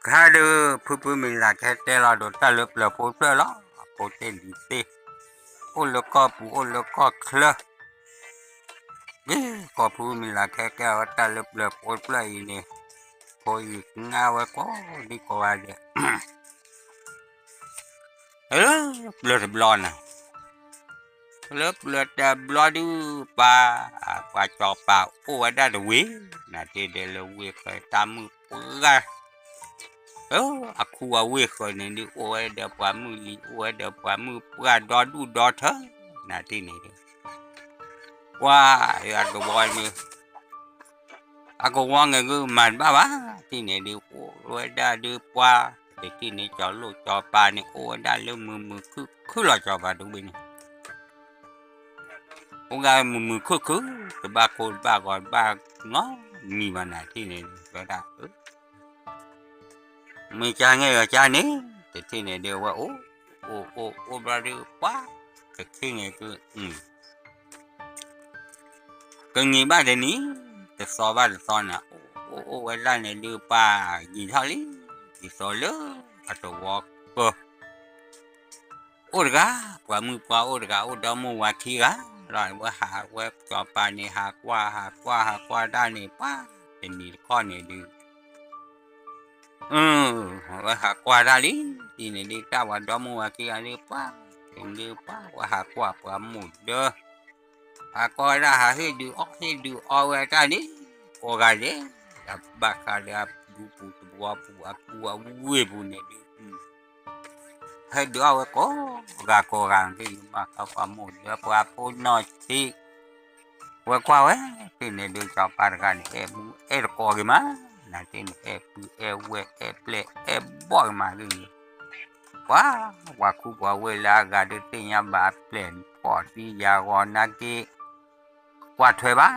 Kada pupu mila kete la do talup la pupu la pote lite o le kapu o le kakla kapu mila kete la talup la pupu la ini koi ngawe ko di ko ada blood blonde blood blood pa pa chopa o ada de we na te de le we ka tamu pura aku awe ko ni di o ada pamu li o ada pamu pura do do tha na te ni wa ya ko boy ni aku wang ngu man ba ti ni di o ada de pa de ti ni cho lo cho pa ni o ada le mu ku lo cho ba du bin ông gái mù khứ cái ba cô ba gọi ba ngó mi mà này thì này cái đã mi cha nghe ở cha ní thì này đềuว่าô ba đi quá thì này cứ cái gì ba để ní thì so ba thì so nè cái ra này đưa ba gì thôi lý thì so lớn à tổ vọt ô gà quả mù quả ô gà ô đó mù quả khi gà rồiว่าหาเว็บจอปานี่หากว่าได้นี่ป้าเป็นนี่ข้อนี่ดีว่าหากว่าได้ลิทีนี่ดีก้าว่าดอมว่ากี่อันนี้ป้าเป็นดีป้าว่าหากว่าปลาหมุดเด้อหากว่าได้หาให้ดูเอาไว้ได้นี่โอ้กันเลยดับบักอะไรดูปูตัวปูเว็บนี่ดีให้ดูเอาไว้ก็กาที่มาเขาปลาหมุดเด้อปลาปูน้อยที่ Wa kwa we tine de cha pargan e ko gi ma na tine we ple boy ma gi wa ku wa we la ga de tinya ba plan po ti ya go na ki kwa thwe ba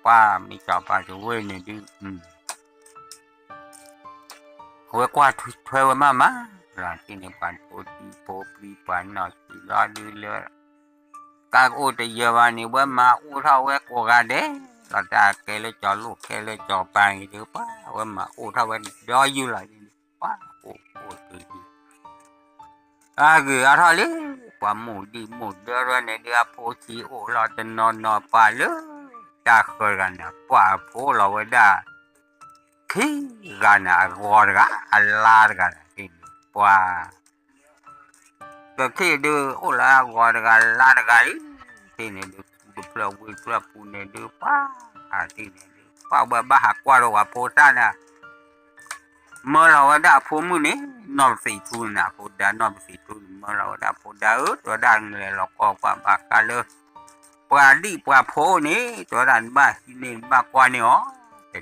kwa mi cha pa ju we ni di we kwa thwe we ma la tine pan po ti po pri pan na ti la di le các ô tây giờ vào này bữa mà ô thao cái cô gà đấy là ta kể lên cho lúc kể lên cho bàn gì đó quá bữa mà ô thao cái đó dư lại quá ô cái gì cái thao đấy quả một đứa rồi này đứa phố chỉ ô là tên nó pa lứa ta khơi gần là quả phố là cái đà khi gần là gò gà la gà thì quả cái khi đưa ô là gò gà la gà thì này được plau pu này được pa thì này được pa ba hak qua rồi po ta nè mơ là đã po mu này nó phải thu nè po đã nó phải thu mơ là đã po đã ớt rồi đang này là có qua ba cá lơ qua đi qua po này rồi đang ba nên ba qua này ó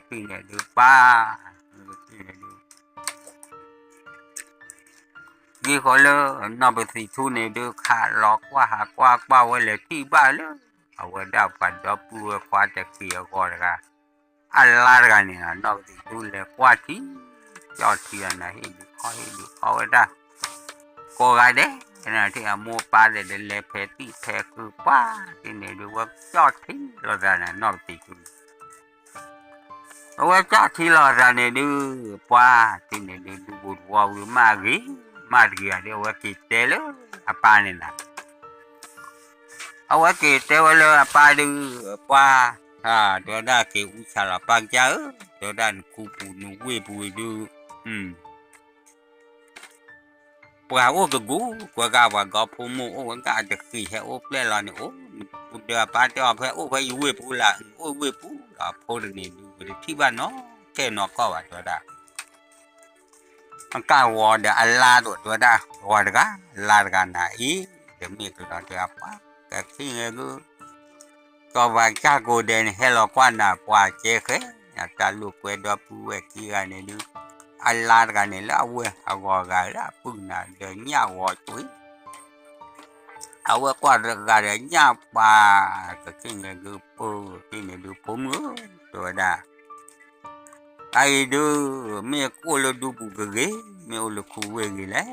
thì này được pa cái gọi là nó bị thị thu này được hạ lọt qua bao cái lệ thi ba nữa ở đây phải đó bùa qua chắc kia gọi là Allah cái này nó bị thu lệ qua thi cho tiền này được ở đây cô gái đấy cái này thì mua ba để lệ phê tí phê cứ ba cái này được cho thi rồi ra này nó bị thu rồi cho thi ra này được qua cái này được bùa vào mà gì Maria dia wa kita lo apa ni nak awak kita lo apa du apa dia dah ke usaha pangja dia dan kupu nu we bu du wa o ke gu wa ga pu mu o ga de ki he o ple la ni o dia pa dia phe o phe we pu la o we pu la pho de ni du thi ba no ke no ko wa dia da Angka wada Allah tu ada wada larga nai demi kita apa kasi ngegu kau baca goden hello kuana kuah cek ya kalau kue dua puluh kira ni du Allah kan ni lah we awak gara punna denya awak tu awak kuat gara nyapa kasi ngegu pu ini du pumu tu ada ai đưa mẹ cô là đu bù ghế mẹ ô là khu về gì đấy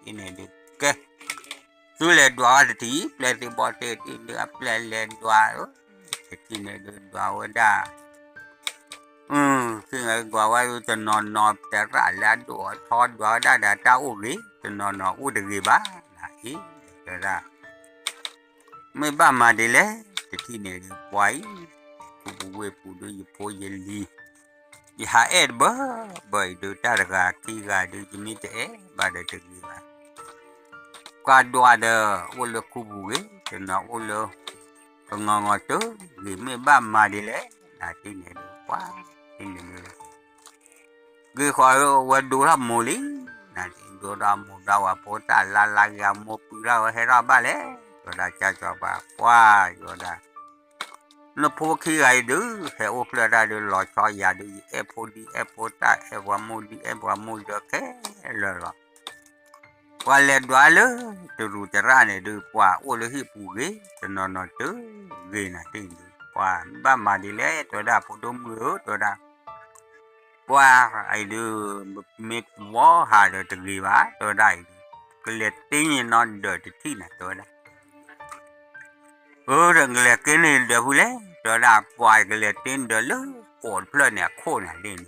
cái này được cái tôi là đoà thì bỏ tiền thì được lên đoà đó cái này được đoà ở đây คือไงกว่าว่าจะนอนแต่ละแล้วดูทอดว่าได้เจ้าอุ้ยจะนอนอุ้ยดีบ้านะอีแต่ละไม่บ้ามาดีเลยแต่ที่เนี่ยไว้กูเวปูดูยี่ปอยลียี่หาบ่ดูตาระกาคีกาดูจิมิเตะบ้าเด็กดีบ้ากว่าดูada ulo kubuจะนอนulo ngangatu meบ้ามาดีเลยนะที่เนี่ยว่าที่เนี่ย Gue kalau waduh lah muli, nanti dora muda wapota lagi mau pula hera bale, dora coba wah dora. Lepas kira itu, he upla dah tu locok ya tu, epota, ewamudi ke, lora. Walau dua le, terus terang itu, wah, oleh hipu ge, tenono tu, ge nanti tu, wah, bama dile, dora podom lu, dora. Wah, itu make war harder to give up, to die. Collecting non dirty tina, to die. Đừng collecting in the hule, to die, why collecting the low, or plan a corner din.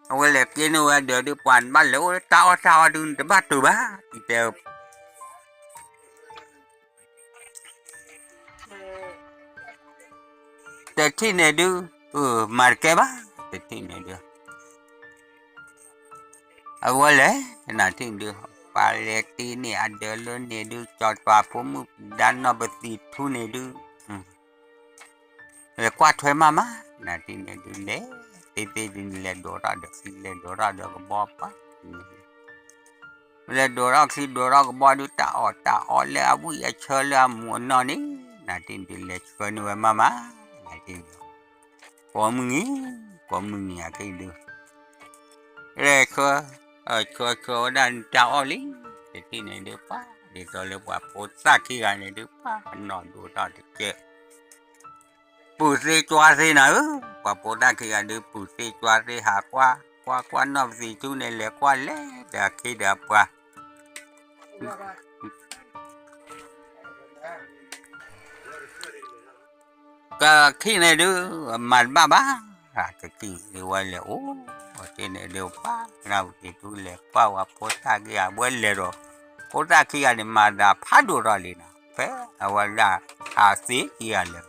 Collecting over the one below, tower doing the battle, it the teenager, Markeba, the teenager. Awalnya, nanti dia paleti ni ada lo ni dia cakap apa mu dan nak beti tu ni dia. Kuat tu mama, nanti ni dia tete dia ledora dah si ledora dah kebapa. Ledora si ledora kebapa tu tak le abu ya cela mu nani, nanti dia leckan tu mama, nanti kau mengi aku itu. Lekor Kau dan jauh li, jadi ni dia pa, dia kalau buat posa kira ni dia pa, non dua dah dek. Pusi cuaci na, buat posa kira dia pusi cuaci hakwa, kuah nak si tu ni le kuah le, dah kira apa. Khi này dia man baba, cái dia wale oh. Tiene de pa na itu le pa wa pota kia buele ro pota kia ni mada phadu ro le na pe awala asi kia le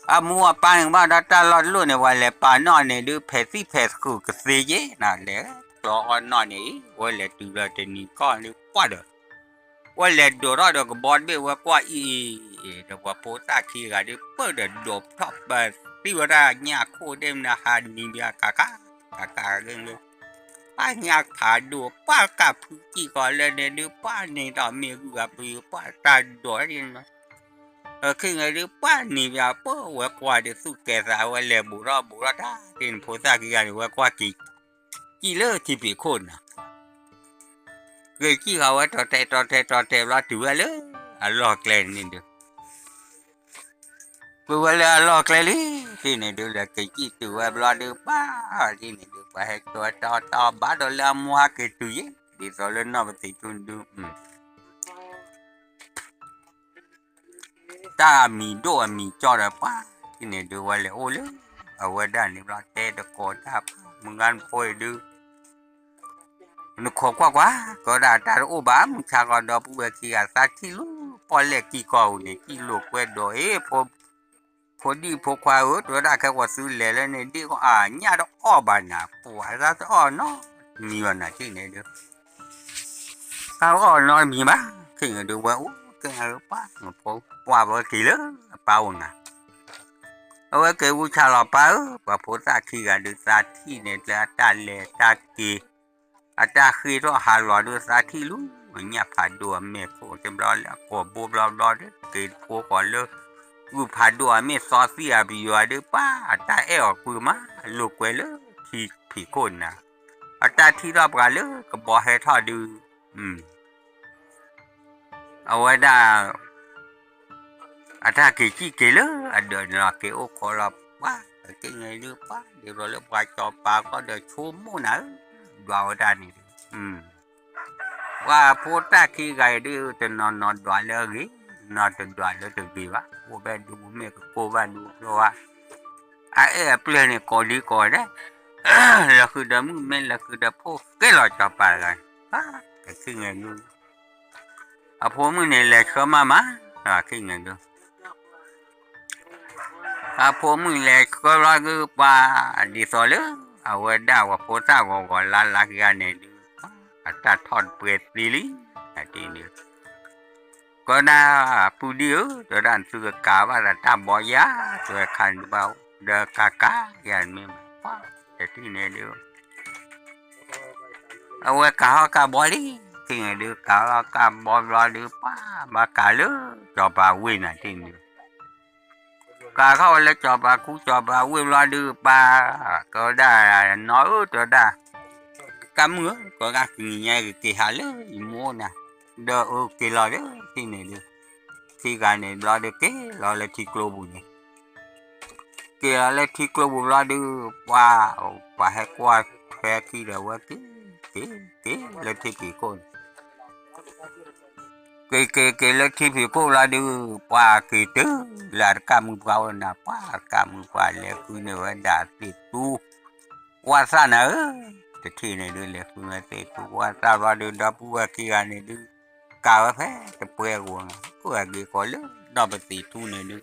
amu apa ba da ta lo lu ne wa le pa no ne du phe si phe ku ke se ye na le to on no ni wa le tu la te ni ko ni kwa de wa le do ro do ko bon be wa kwa i de wa pota kia de pe de do top ba ti wa da nya ko dem na ha ni bia kaka geng pa nhạc thả đùa pa cả chỉ gọi là để đưa pa này đó miệng gặp bị pa ta đuổi đi mà khi người đưa pa này vào pa qua để su kẹt ra qua lẹ bù ra ta tiền phố ta kia qua qua chỉ lỡ thì bị khôn à người chỉ gọi trò tè lo chữa lỡ lo kẹt nên được vừa là lo kẹt đi thì này được là cái chỉ từ lo đưa pa thì này được phải to bá đồ la mua cái túi đi rồi lên nó thì tuân du ta mì cho ra pa thì này được gọi là ô lớn ở ngoài đây này lo tè được có ta mừng ăn phơi được nó khó quá có đã ta ô bá mừng cha còn đó bữa kia ta chỉ lúc bỏ lẹ kỳ cầu này kỳ lục quên rồiพอดีพอควายตัวได้แค่ว่าซื้อแล้วเนี่ยดีก็เนี่ยต้องอ้อบานนะปวดแล้วอ้อเนาะมีวันไหนที่ไหนเด้อเขาอ้อนอนมีมั้ยที่ไหนดูว่าcái nàyป้าพอว่าบ่กี่เลยเป่าน่ะเอาไว้เกี่ยวชาลอเป่าว่าพอตาขี้กันดูสาที่เนี่ยจะตาเลตากีอาตาขี้ต้องหาหลอดูสาที่รู้เนี่ยผ่านดัวเมฆโคเต็มร้อนแล้วก็บูบร้อนๆเกิดพัวก่อนเลยกูผ่านดัวไม่ซอสอาบิวดูป้าตากูมาลูกเวลที่ผีคนนะตาที่รอบกันเลยก็บอกให้ทอดดูเอาไว้ได้ตากี่เลยเดินหลักเกี่ยวขอรับว่าcái ngày đưaป้าเดี๋ยวเราเลือกไปจอปาก็เดี๋ยวชูมูนะดูเอาได้นี่ว่าพูดตาขี้ไก่ดูจะนอนด่วนเลยนอนจนด่วนเลยถึงดีวะกูไปดูเมียกูไปดูเพราะว่า เปลือยเนี่ยก่อดีก่อได้เราคือดมึงแม่เราคือดพวกก็เราจะไปกันก็คือไงดูพวกมึงเนี่ยแหละเขามาคือไงดูพวกมึงแหละก็รอคือป่าดีสอเลยเอาไว้ได้ว่าโพสต์ก็ลากันเนี่ยดูตัดทอดเปลือยดีลิทีนี้ก็น่าผู้เดียวตัวด้านสุดกาว่าตาบอยาตัวขันเบาเด็กกากาอย่างนี้มาแต่ที่นี่เดียวเอาไว้กาบอลีที่นี่เดียวกาบอลเดียวป้ามาการเลยจอบาวินะที่นี่กาเขาเลยจอบาคู่จอบาวิรอเดียวป้าก็ได้น้อยตัวได้กามือก็กาขี้ใหญ่กี่หาเลยอีโมนะเด้อกี่รอเด้อที่นี่เดียวที่การเนี่ยรอเด็กเก๋รอเลยที่กลัวบุญเนี่ยเก๋เลยที่กลัวบุญรอดูว่าให้กว่าแค่ที่เดียวว่าเก๋เลยที่ผีคนเก๋เลยที่ผีคนรอดูว่าเก๋ตื้อแล้วกำมือเปล่านะว่ากำมือเปล่าเลยคือเนี่ยว่าด่าติดตู้ว่าซะนะแต่ที่เนี่ยดูเลยคือเนี่ยติดตู้ว่าซะรอดูดับว่ากี่อันเนี่ยดูกาวแพ้จะเปลือยวัวก็อะไรก็เลยดับไปติดตู้เนี่ยดู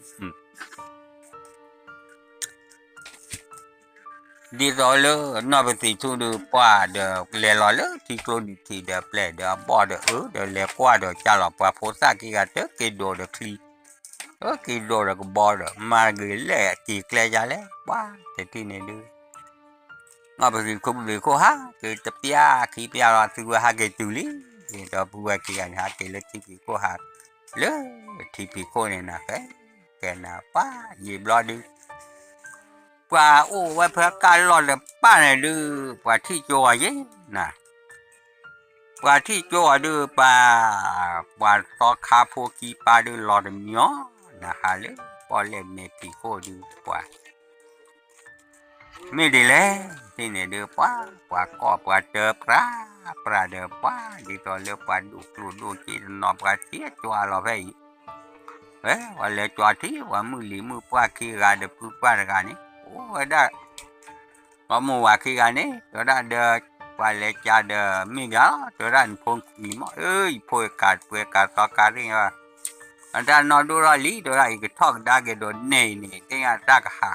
ดีรอเลยนอไปติดตู้ดูป้าเดี๋ยวเลี้ยรอเลยที่ตัวนี้ที่เดี๋ยวเปล่เดี๋ยวบ่เดี๋ยวเดี๋ยวเลี้ยกว่าเดี๋ยวจะหลับว่าโพสต์กี่กันเดี๋ยวกี่โดเดี๋ยวคลีกี่โดเดี๋ยวก็บ่เดี๋ยวมาเกลี่ยกี่เกลี่ยจะแล้วว่าแต่ที่นี่ดูนอไปติดคุกหรือคุกฮะคือจะเปียขี้เปียเราซื้อฮะกี่ตุลีเดี๋ยวบัวกี่กันฮะกี่เล็กที่คุกฮะเลยที่พี่คนเนี่ยนะแกน่ะป้าหยิบรอดูว่าโอ้ว่าเพื่อการหลอดเลยป้าเนี่ยดูว่าที่จัวยี่นะว่าที่จัวดูว่าต่อคาโพกีป้าดูหลอดเมียวนะฮะเลยพอเล่นเมปีโคดูว่าไม่ดีเลยที่เนี่ยดูว่าก็ว่าเจอปลาเดือป้าดีตัวเลี้ยวป้าดูจีนนอบกันเสียจัวเราไปว่าเลยจัวที่ว่ามือหลีมือป้าขี้กาเดือปุ๊บป้ากันนี่โอ้ได้พอมัวขี้กันนี่ตัวนั้นเดือว่าเลยจ่าเดือมีเงาตัวนั้นพงมีมั้ยพวยกัดต่อการนี่ว่าอันนั้นนอนดูรอลีตัวนั้นอีกทอกได้ก็โดนเน่ที่งานรักหา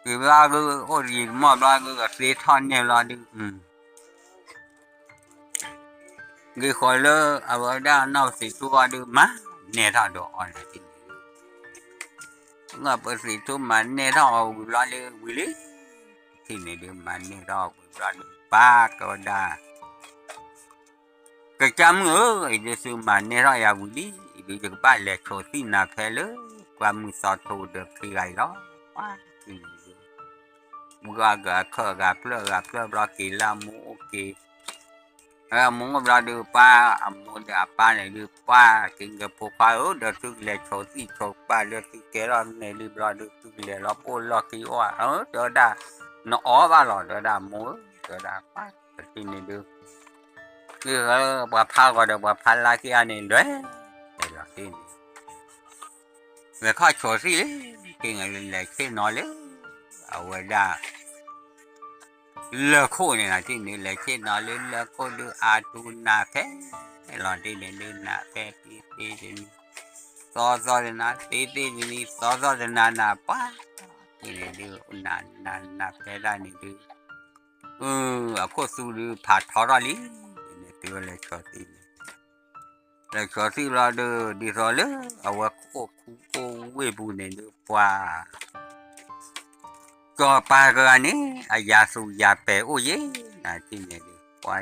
คือว่าก็โอ้ยมอบ้าก็เสียทอนเนี่ยรอดูคือคอยเลยเอาไว้ได้นอกสิตัวดูมาเนี่ยถ้าดูอ่อนจริงngập ở phía thu mà nè đó lo lê quý lý thì này được mà nè đó lo lê ba câu đà cái chăm ngứa ấy được sự mà nè đó ya quý lý được ba lệ số tin là thế lỡ qua mười sáu thu được khi ngày đó quá thì gà khờ gà plơ lo kỳ la mu ok muốn ra đưa ba muốn đưa ba này đưa ba thì người phụ phái được tự lệ số gì số ba được tự kế ra này đưa ra được tự lệ lo bố lo kỳ hoa đó đã nó ó ba lò đó đã muốn đó đã ba thì này đưa cứ bà phá gọi được bà phá lại cái này đấy đây là cái này về khai số gì đấy thì người lệ khi nói đấy ở ngoài đã lơ khô này làที่นี่เลยที่นอนเล่นลโคดูอาตูนาแค่หลอนที่นี่เล่นนาแค่ที่นี่ซอเลยนะที่นี่ซอเลยนาป้าที่นี่ดูนาแค่ได้นี่ดูอ่ะโคสูดูผ่าทอร์ลีนี่ตัวเลยชอที่เลยชอที่เราดูดีรอเลยเอาว่าโคเวบูเนี่ยดูป้าก็ปาก็อันนี้ยาสูยาเปโอ้ยนะที่เนี่ยดิไว้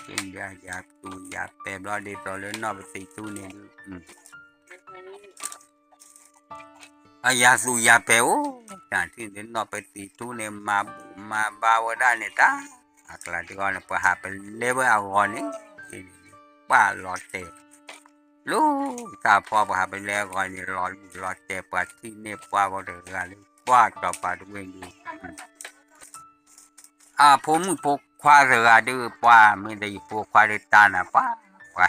ที่ยาสูยาเปบลอดีตัวเลยนอกไปสิตัวเนี่ยยาสูยาเปโอ้นะที่เนี่ยนอกไปสิตัวเนี่ยมาบาวได้เนี่ยตาอักลาที่ก่อนไปหาไปเลเวลเอาก่อนนี่ที่นี่ป้าหลอดเตะลูกตาพอไปหาไปแล้วก่อนนี่หลอดเตะปัดที่เนี่ยป้าก็เดือดเลยป้าต่อไปด้วยนี่ผมพกควาเรือดูป้าไม่ได้พกควาเรือตานะป้า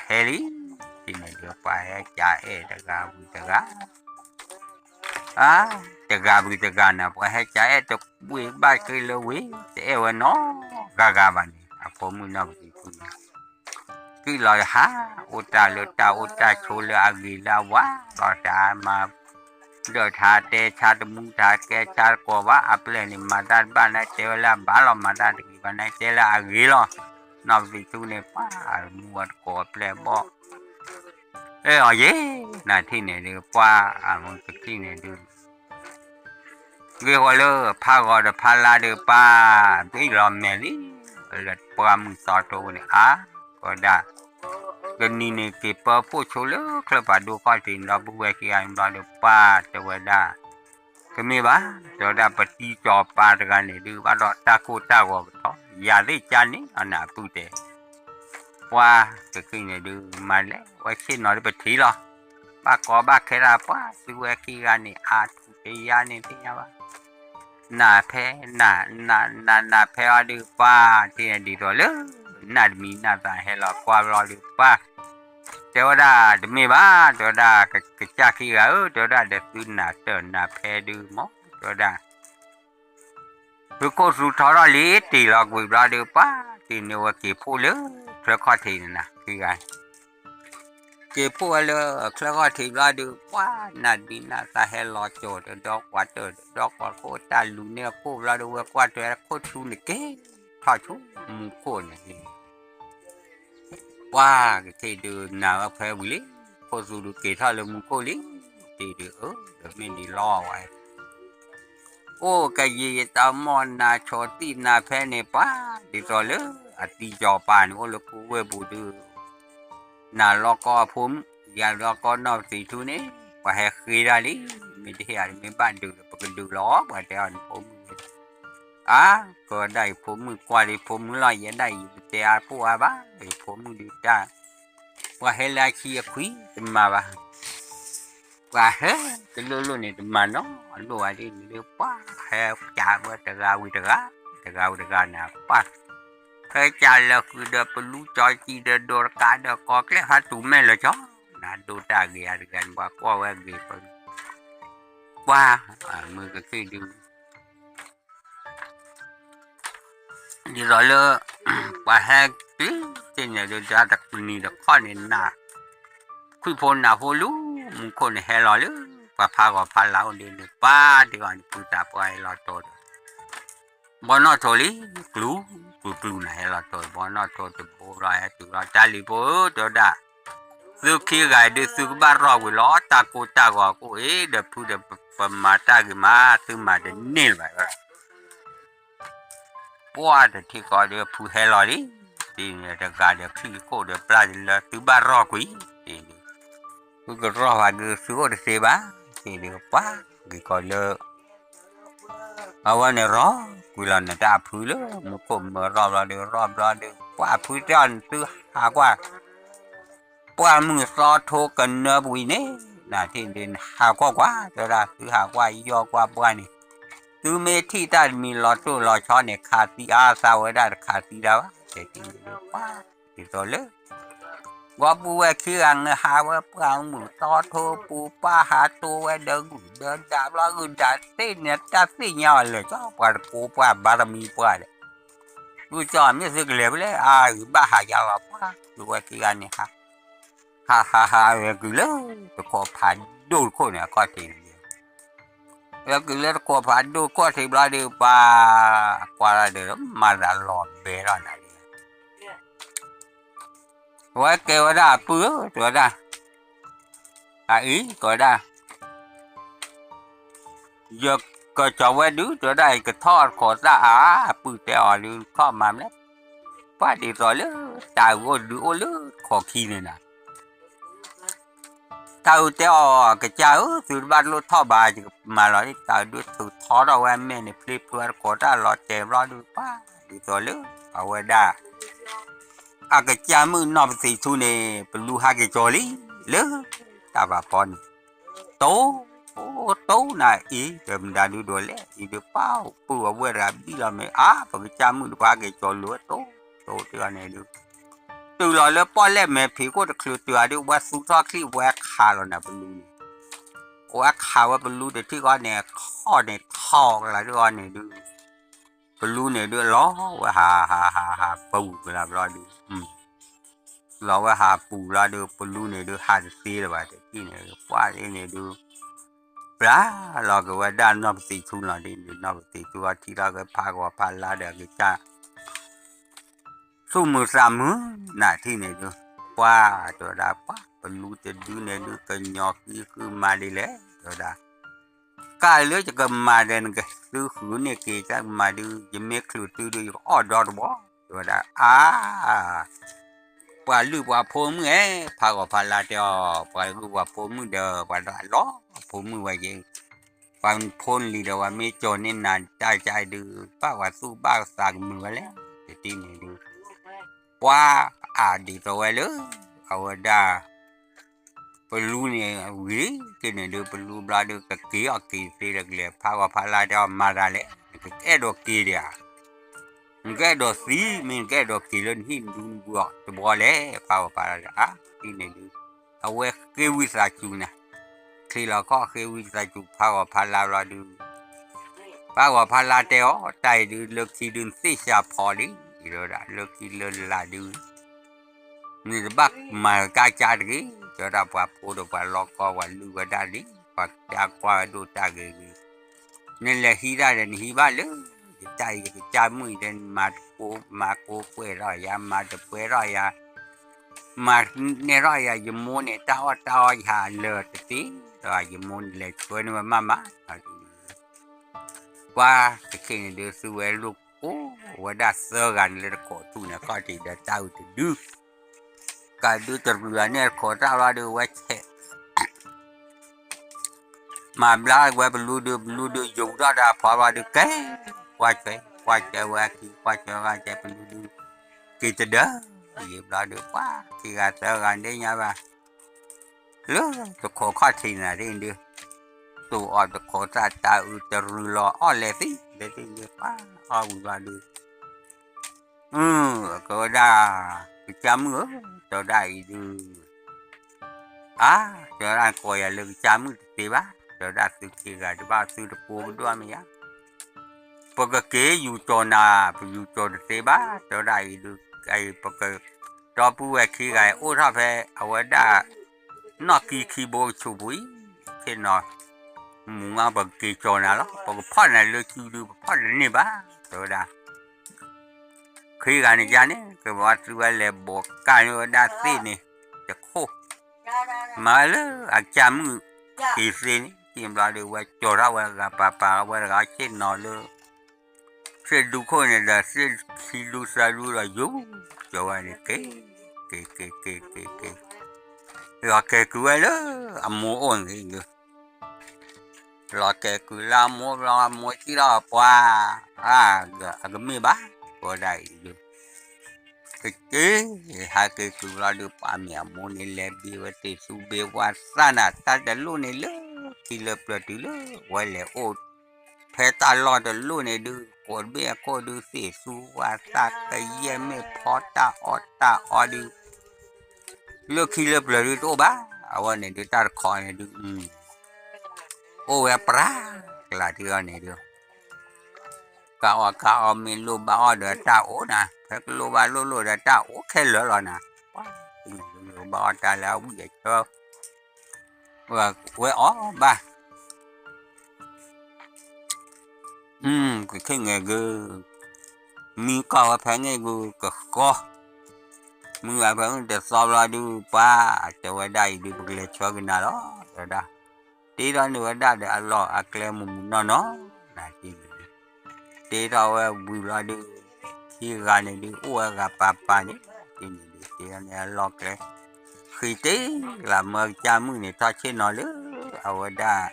เฮลิที่นี่เดี๋ยวป้าจ่าเอตะกาบุตะกา jaga na pa he cha to bui ba ke lo wi te wa no gaga ba ni apo mu na bi ku ki lo ha uta chole agi la wa ba ta ma do tha te cha de mu tha ke cha ko wa aple ni ma da ba na te la ba lo ma da ki ba na te la agi lo na bi tu ne pa mu wa ko aple bo ye na thi ne de pa mo ki ne de gue lo pha go de pha la de pa bi lo me li le pa mu sa to ne ko da cái ni ne ke pa po chole kle pa do ka tin da bu we ki ai da de pa te we da ke me ba do da pa ti cho pa da ga ne du ba do ta ko ta go to ya de cha ni ana pu te wa ke ki ne du ma le wa chi no de pa thi lo ba ko ba ke ra pa du we ki ga ni tu te ya ni ti ya ba na phe a du pa ti ne di ro le na mi na ta he lo kwa lo du pa te wa da de me ba do da ke cha ki ga do da de tu na te na phe du mo do da ko su tho ra li ti lo gu ra du pa ti ne wa ki phu le khle kha thi na ki ga ke phu le khle kha thi ra du pa na di na ta he lo cho de do kwa te do kwa ko ta lu ne ko ra du wa kwa te ko su ne ke tha chu mu ko ne wa cái đường nào phải lý cô dù được kể thôi là một cô lý thì được mình đi lo vậy ô cái gì tao mòn na cho tin na phải này pa đi rồi lỡ đi cho pa nó là cô về bù đưa na lo co phum ya lo co nó thì thu nè và hè khi ra lý mình đi hay mình bán được được lo và theo phum có đây phum qua đi phum lo vậy đây theo phum ba thì phum đi ra và hay là chia quý mà bà và hết cái luôn này mà nó đồ đi được quá hay cha với tờ gà nào quá cái cha là cứ đập lú cho chi đờ đồ cá đờ có cái hạt tủ mẹ là chó là đồ ta gà gần qua qua ghi phân qua mười cái đường đi rồi lơ và hai trên nhà đưa ra đặc ni đặc khó nên là khi phone nào phone lú một con này hay lo lú và pha lão đi được ba thì còn phụ ta phải lo tốt bọn nó thôi lý lú này là thôi bọn nó thôi từ bố rồi từ đó cha li bố đó đã từ khi gài được từ ba rò của nó ta gọi cô ấy được phụ được mà ta cái mà từ mà đến nil vậy qua thì có được phụ hay lo lý thì được gà được khi cô được là từ ba rò quý thì cái rò và được số được xe bá thì được quá thì còn lơ ở này rò quy là người ta phụ lơ một cụm rò là được quá phụ tròn từ hà qua mình rò thô cần bùi nè là thì đến hà quá rồi là từ hà qua do qua bữa này từ mấy thi ta mình lo cho này khá tí sao ở đây khá tí đâu để thì quá thì rồi lỡ qua bữa khi ăn hà qua ăn một to thô pu pa hà tô ở đơn đạp lo gần trả tên này ta xí nhau rồi cho qua pu pa ba mi pa đấy tôi cho mấy sự lệ đấy ba hà giàu quá rồi khi ăn này ha cứ lỡ tôi có phải đồ khô này có tiềnแล้วก็เลือดกว่าผ่านดูก็ทีบลาดูปลากว่าเดิมมาละหลอดเบรอนอะไรไว้เกวดาเปื้อตัวดาýก็ได้giờก็จะไว้ดูตัวได้ก็ทอดขอดาปื้อแต่อ่อนดูข้อมาแล้วป้าดีต่อเลยตายก็ดูโอ้เลยขอขี้เลยนะtao tao cái cháu từ ban lô thọ bà mà nói tao đưa từ thọ đâu em mẹ này flip vừa có ra lọt chèm lo được quá đi rồi lứa ở ngoài đà cái cháu mới nằm thì thu này lu hai cái trò lý lứa tao bà con tố này ý rồi mình đã đưa đuổi lẽ đi được bao vừa vừa ra đi làm mẹ và cái cháu mới qua cái trò lúa tố thì này được từ lò lỡป้อนแล่แม่ผีก็จะคลือตัวดูว่าสุดท้ายคลีว่าขาแล้วนะบลูโอ้ ว่าข่าวว่าเป็นรู้แต่ที่ก่อนเนี่ยข้อเนี่ยท่ออะไรด้วยก่อนเนี่ยดูเป็นรู้เนี่ยด้วยล้อว่าหาปูเวลาเราดูเราว่าหาปูเราดูเป็นรู้เนี่ยดูหาสีเลยว่าแต่ที่เนี่ยว่าเนี่ยดูปลาเราก็ว่าด้านนอกสีทุ่งเราดินอกสีตัวที่เราก็พาว่าพาลาเด็กจ้าสู้มือสามมือหน้าที่เนี่ยดูว่าตัวดาป้าเป็นรู้จะดูเนี่ยดูกันยอกคือมาดีแล้วตัวดาcái lứa cho cầm mà đền cái lứa khử này kì cho mà đưa chỉ mấy khử tư đưa ở đó đó rồi đã và lứa và phô mưa ấy phá của phá là cho và lứa và phô mưa đờ và đã đó phô mưa vậy và phôn lì đầu và mấy chỗ nên là trai đưa phá và su ba sàng mưa lấy để tin này đưa qua đi rồi lứa ở đó perlu ni wiri kena dia perlu berada ke kiri tidak le power pala dia marah le ke do kiri dia ke do si min ke do kilen hindu buat boleh power pala dia ini dia awe ke wisa cuna kila ko ke wisa cu power pala la du power pala teo tai du le ki dun si sha poli iro da le ki le la du ni bak ma ka cha de cho ra qua phụ được và lo co và lưu và đa lý và cha qua đô cha ghê nên là khi ra đến khi ba lớn chạy cái cha mười đến mà cô quê rồi ya mà được quê rồi ya mà nè rồi ya dùng mua nè tao hà lờ tí rồi dùng mua lệ quê mà mama qua cái khi này đưa sư về lúc và đã sơ gần lên cổ tu nè coi thì đã tao thì đưa cái đứa terbulan ni cổ tao là đưa quay chết mà lá quay belum đưa dùng đó đã phá vào được cái quay chạy belum đưa kita dah dia berada quá thì gà tơ gần đây nha bà lứa tụi khổ khó thì là đi đưa tụi ở tụi khổ ta tự lo ở lệ tí để đi đưa quá ở qua đưa có đa cái chấm nữa cho đây đưa cho ra coi là lưng chấm thì bác cho ra từ khi gà thì ba từ được cô đua mày á pagke yutona yutona teba cho đây được cái pagke cho bùa khi cái ô ra về ở đó nó khi bố chú bụi thế nó muốn ăn pagke cho nó pagke phát này lừa chú được phát này ba cho đó khi cái này ra nè cái vật cái là bộ cái nó đã xí nè chắc khô mà lỡ ăn chấm kỳ xí nè tìm ra được vậy cho ra vậy gặp bà vậy gặp trên nó lỡ sẽ đủ khối này là sẽ khi đủ sa đủ là dũng cho anh cái rồi cái cuối đó mua ổn gì nữa rồi cái cuối là mua chỉ đó qua cái mấy bát của đây được cái hai cái cuối là được ba mẹ mua nên là đi vào để su bê qua sana ta đã luôn này lỡ khi lập là từ lỡ quay lại ô phải ta lo được luôn này đưa còn bây giờ cô đưa sĩ su và ta cái gì mới phó ta ở đi lúc khi lập là đưa tô bá ở này đưa ta khỏi này đưa ô ya pra là đưa này đưa cao mình lô ba được ta ố nè phải lô ba lô được ta ố khen lỡ rồi nè lô ba ta là cũng vậy cho và quê ó ba cái nghề gơ mi cao phải nghe gơ cái khó mi phải để sao ra đi pa cho ở đây đi bực lệ cho cái nào đó rồi đó tí đó nữa đã để lo akle mùng nó là tí đó vui ra đi khi gà này đi uống gà pa nhé thì này lo cái khi tí là mơ cha mưa này ta trên nó nữa ở đây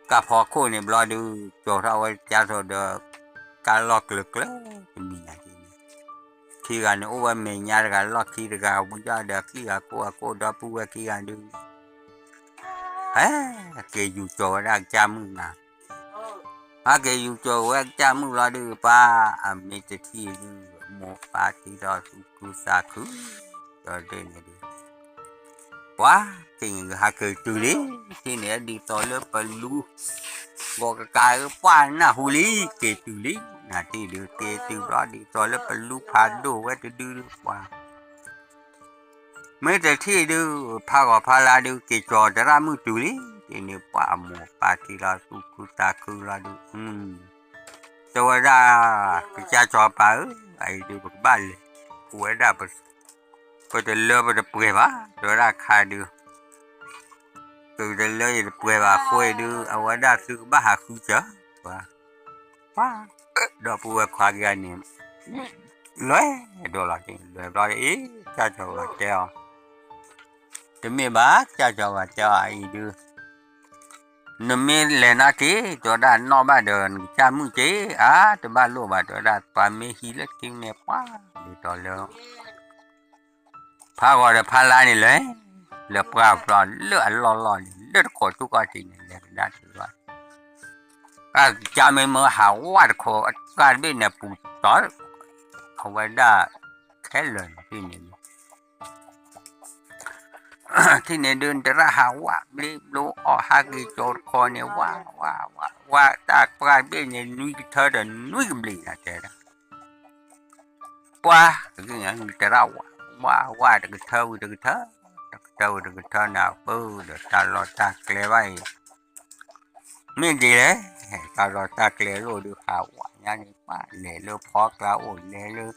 cả phò cô này lo đi cho ra cha rồi được cả lo lực lắm mình là khi gà nó uống mình nhà gà lo khi gà muốn ra được khi gà cô đó bùa khi gà đi cái dù cho ra cha mưa nào cái dù cho cha mưa lo đi pa mình chỉ thi một ba thì đó cứ xa cứ rồi đây này đi quá thì người ha cười từ lý thì nè đi tới lớp lu gọi cái quá na huli kể từ lý là thì được kể từ đó đi tới lớp lu phá đồ cái từ đưa qua mấy cái thì đưa phá gọi phá là đưa kể cho ra mu từ lý thì nè quá một phá thì là su cu ta cu là được cho ra cái cha cho phá ấy được một bài của ra có thể lơ vào được bề má rồi ra khai được từ đây lấy bề má khơi được ở ngoài đó sự ba hạ khu chớ và đó bùa khoa cái này lấy đồ là gì rồi ý cha cho là treo thì mình bác cha cho là treo ai được nếu mình lên á thì cho đã nó ba đơn cha muốn chế á thì ba lô ba cho đã ba mình hi lết tiếng này quá đi to lớn phá gọi là phá lại này lấy lập ra rồi lựa lo lựa khỏi chú coi thì này đã rồi cha mình mới hảo quá khó cái bên này phụ tỏi không phải đã thế lời thì này thì này đơn ra hảo quá đi lúa ở hai cái chỗ kho này quá ta cái bên này nuôi thơ là nuôi cái gì là thế đó quá cái này người ta quá được thơ nào được ta lo ta kêu vậy mình gì đấy ta lo ta kêu rồi được hảo quá nha này quá để lơ phó cả ổn để lơ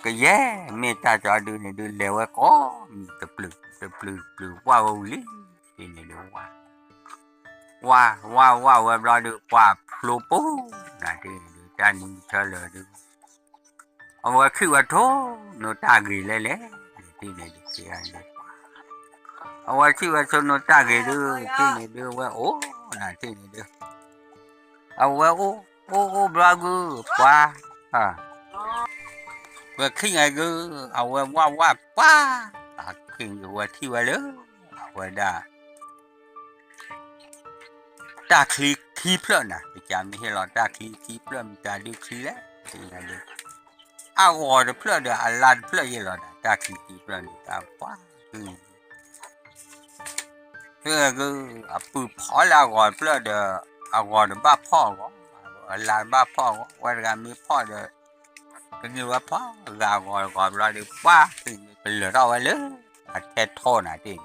cái gì mình ta cho đưa này đưa leo có mình tập lử qua vô lý thì này được qua rồi được qua lô bố là thì ta nhìn thơ lời được ông khi qua thố nó ta gửi lên thì này được kia này ông khi qua số nó ta gửi đưa thì này đưa qua ố là thì này đưa ông ô bravo qua và khi ngày cứ ông qua khi qua thi qua lớn qua đã ta khi plön nè chả mi hay là ta khi plön ta đi khi đấy thì là được gọi được plön được lan plön gì rồi ta khi plön ta quá cứ bự phó là gọi plön được gọi được ba phó lan ba phó qua ra mi phó được cái như ba phó gà gọi ra được quá thì lửa đâu ấy lớn thế thôi nè thì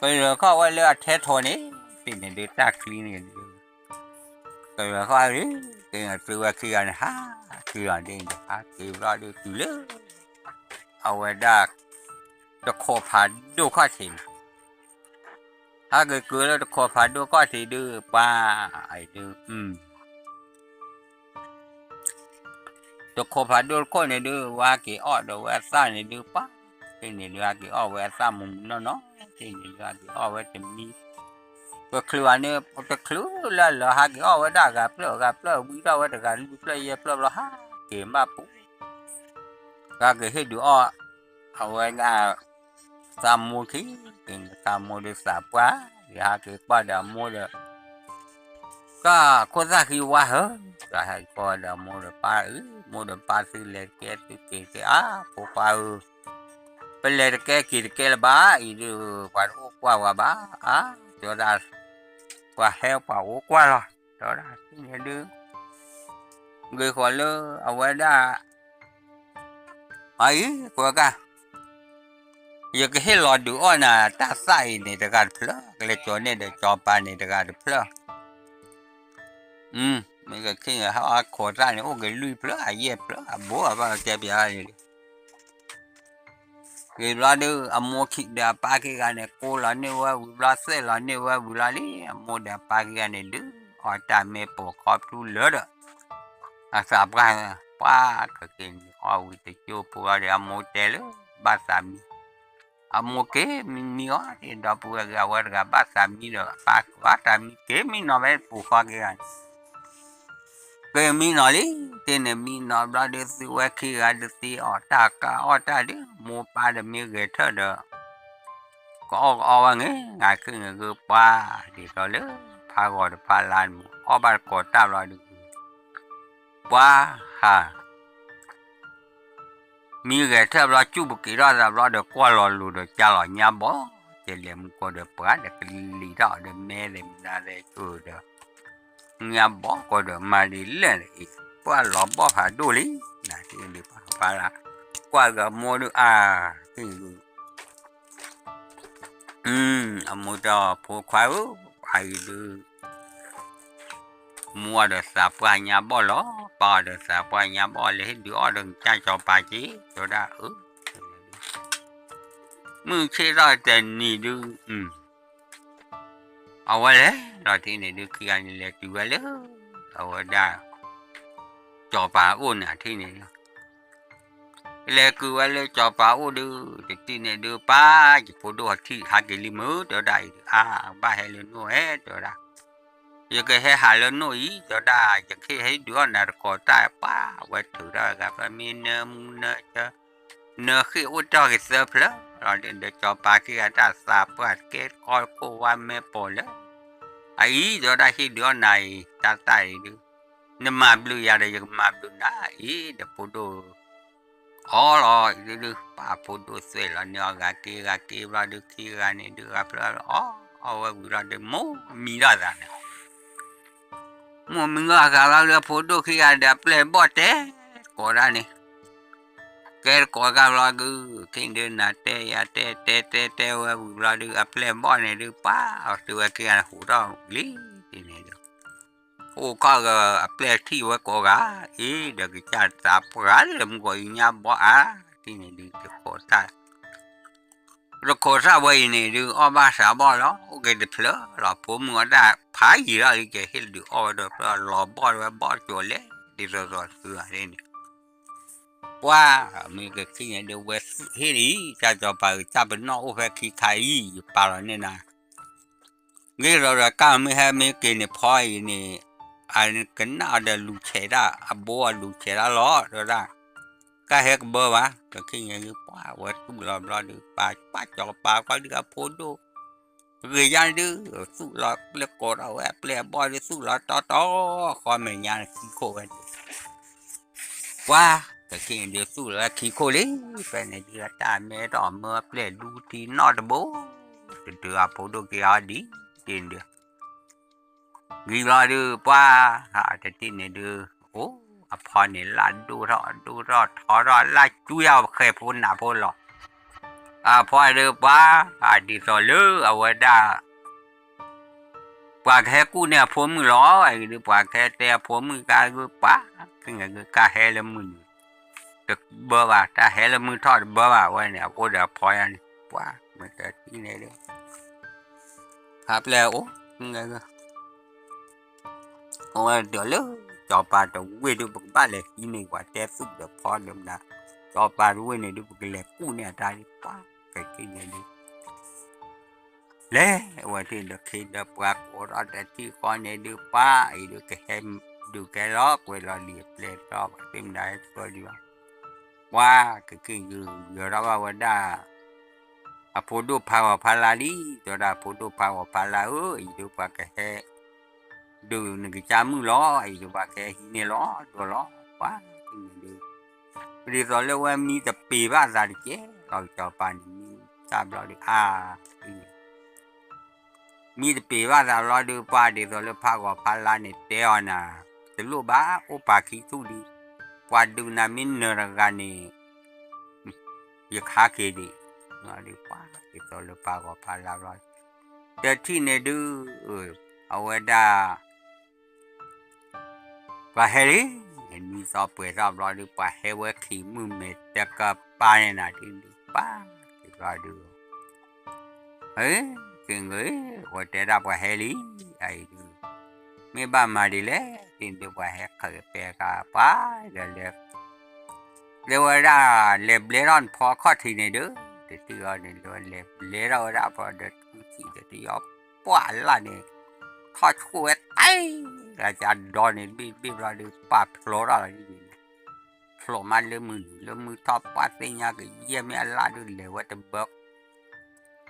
bây giờ có ai lừa thế thôi nhỉ thì này được ta khi này bây giờ có ai đấy thì là từ khi anh ha khi anh đi ha thì ra được từ lớnเอาไว้ได้จะขอผ่านดูข้อถิ่นถ้าเกิดแล้วจะขอผ่านดูข้อถิ่นดูป้าไอ้ดูจะขอผ่านดูข้อเนี่ยดูว่ากี่อ้อดูว่าซ่าเนี่ยดูป้าที่นี่ดูว่ากี่อ้อว่าซ่ามุมเนาะที่นี่ดูว่ากี่อ้อว่าจะมีก็คือวันนี้จะคลุ้แล้วเหรอฮะกี่อ้อว่าได้กับเปล่าวิ่งได้ว่าได้กับวิ่งเปล่าเยอะเปล่าละฮะเกี่ยมาปุ๊บก็คือให้ดูอ้อเอาไว้ง่ายสามโมทีสามโมเดสามquá thì hai cái ba đã mua được có ra khi qua hết rồi hai coi đã mua được ba thứ lên cái phụ qua bên lên cái là bá được qua bá cho ra qua heo bảo qua rồi đó là cái này đưa người khỏi lơ ở ngoài đã ấy qua cả giờ cái hết lọt được ôn à ta sai này được gạt phở cái chỗ này được cho ba này được gạt phở mấy cái khi họ khó ra này ô cái lùi phở ai phở bố à ba cái bia này cái là được mua thịt để ba cái này cô là nếu là xe là nếu là đi mua để ba cái này được ở tại mẹ bỏ cọp tu lỡ đó sao cái ba cái họ bị tiêu bùa để mua té ba sami mua kế mi ó thì đó bùa gà ba sami đó ba quá sami kế mi nó về bùa cái mi nó đi thế này mi nó đó được sự khi ra được thì ở ta đi mua ba được mi ghé thở đó có nghe ngày cứ người ba thì đó lớn pha gọi được pha lan ba có ta rồi được quá ha มีเกเทบเราจูบกี่รอบเราเดือกว่าเราลูเดือจ้าเราเนี่ยบ่จะเลี้ยงก็เดือปลาเดือกลีเราเดือแม่เลี้ยงได้เลยเดือเนี่ยบ่ก็เดือมาดีเลยว่าเราบ่หาดูลินะที่นี่ปลาละกว่ากับโมดูที่อาโมดาพวกเขาไปดูมัวเดือสาปายาบ่หรอปลาเดือสาปายาบ่เลยดูอดึงใจจอปาจีตัวได้มือเชื่อได้แต่นี่ดูเอาไว้เลยเราที่นี่ดูคืออันนี้เล็กอยู่ไว้เลยเอาไว้ได้จอปาอ้วนที่นี่เล็กคือไว้เลยจอปาอ้วนดูที่นี่ดูป้าจะพูดดูที่หากิลิมือตัวได้บ้าให้เลยนู้ตัวได้ยังแค่หาเลยนู้ตัวได้ยังแค่ให้ดูน่ะก็ได้ป้าไว้ถือได้กับมีเนื้อจะเนื้อคืออุจจาระเสือเพลเราเดินจอปาคืออาจารย์สาบว่าเกตคอยโควันไม่พอแล้วไอ้ตัวได้ที่ดูไหนตาตายดูเนี่ยมาบลูยาได้ยังมาบลูนะเดี๋ยวพูดดูอ๋อเหรอดูป้าพูดดูสวยแล้วเนี่ยกากีเราดูขี้กันนี่ดูกับเราเอาไว้เราดูมูมีอะไรเนี่ยมูมีอะไรเราเดี๋ยวพูดดูขี้กันเดี๋ยวเปลี่ยนบทก็ได้นี่แกก็กับเราดูทิ้งเดินนะเตะว่าเราดูเปลี่ยนบทเนี่ยดูป้าเอาตัวขี้กันหูเราลีที่นี่ดูโอ้ก็เปลี่ยนที่ว่าก็กะเดี๋ยวจะจับกันเลยมันก็ยังบ่ที่นี่ดูจะโคตรเราโคตรไว้นี่ดูบ้าสาวบ่แล้วโอเคเดี๋ยวเพลเราผมก็ได้พายอยู่แล้วที่เห็นดูเดี๋ยวเราบ่ตัวเล็กดีเราคืออะไรนี่ว่ามีก็ขี้เนี่ยเดี๋ยวเวสเฮ้ยจะไปจับเป็นนอกโอ้แค่ขี้ไข่อยู่ป่าแล้วเนี่ยนะงี้เราก้าวไม่ให้ไม่กินเนี่ยพอยนี่อันกันน่าเดี๋ยวลูกเชด้าบัวลูกเชด้าล้อเราได้ก็เฮกเบอร์วะก็ขี้เนี่ยคือป้าว่าตู้เราดูป้าจอป้าก็ดูกับพูดดูเรียนดูสู้เราเลี้ยกดเอาเปลี่ยนบอลสู้เราต่อคอยไม่ยานขี้โคกันว่าก็ขี้เดี๋ยวสู้แล้วขี้โคเลยไปในเดือดตาเมื่อเมื่อเปลี่ยนดูที่นอตโบเดือดพูดดูกี่ดีกินเดือดกี่รอดูป้าแต่ที่นี่ดูโอ้พอนี่ละดูรอทอรอละจุยเอาเคยพูดหนาพูดหรอกพอดูป้าดีต่อเลือเอาไว้ได้ปากแค่กูเนี่ยผมมือล้อไอ้ดูปากแค่แต่ผมมือกายกูป้าคือไงกูกายแห่ละมือตึกเบอร์ว่าถ้าแห่ละมือทอดเบอร์ว่าไว้เนี่ยโอ้เดี๋ยวพอยันป้ามันจะที่ไหนเด้อครับแล้วโอ้ไงก็โอ้เดี๋ยวเลือจอปลาตัวเวดูปกบ้านเลยที่นี่ว่าแต่สุดเดี๋ยวพอเดี๋ยวนะจอปลาด้วยเนี่ยดูปกเลยกูเนี่ยได้ป้าไก่ที่ไหนดิเล่ว่าที่เด็กที่เด็กปากโอรสที่คอยเนี่ยดูป้าดูแกเห็นดูแกล็อกเวลาเรียบเรียบรอบเต็มได้ก็ดีว่าก็คืออยู่เราว่าได้พูดดูภาวะพาราลีตัวเราพูดดูภาวะพาราดูปากแกดูนึกจามือล้อดูปากแกเนี่ยล้อตัวล้อว่าดูดีตอนเรียกว่ามีแต่ปีบ้านอะไรเจ๊เราจะปานนี้ตามเราดิมีแต่ปีว่าเราดูป้าดีตัวเลือกพากว่าพาลานี่เตียวนะแต่ลูกบ้าโอปาคิสุดีว่าดูนามินเนรกันนี่ยกหาเกดีเราดูป้าดีตัวเลือกพากว่าพาลาเราแต่ที่เนี่ยดูเอาไว้ได้ว่าเฮ้ยมีสอบเปิดรอบเราดูป้าเฮ้ยว่าขี้มือเม็ดแต่ก็ป้าเนี่ยนะที่ดูป้าเราดูคือเงยว่าจะรับว่าเฮลีไอ้ดูไม่บ้ามาดีเลยที่ดูว่าเฮเคยเปก้าป้าเดี๋ยวเรียกว่าได้เล็บเลี้ยนพอข้อที่ในเด้อเดี๋ยวที่เราเนี่ยเล็บเลี้ยเราได้พอเดี๋ยวที่เดี๋ยวที่เอาป้าละเนี่ยข้อช่วยไอ้อาจารย์ดอนเนี่ยบีเราดูป้าโผล่อะไรนี่โผล่มาเรื่องมือทอปป้าสิ่งอย่างก็เยี่ยมอะไรดูเลยว่าจะเบิก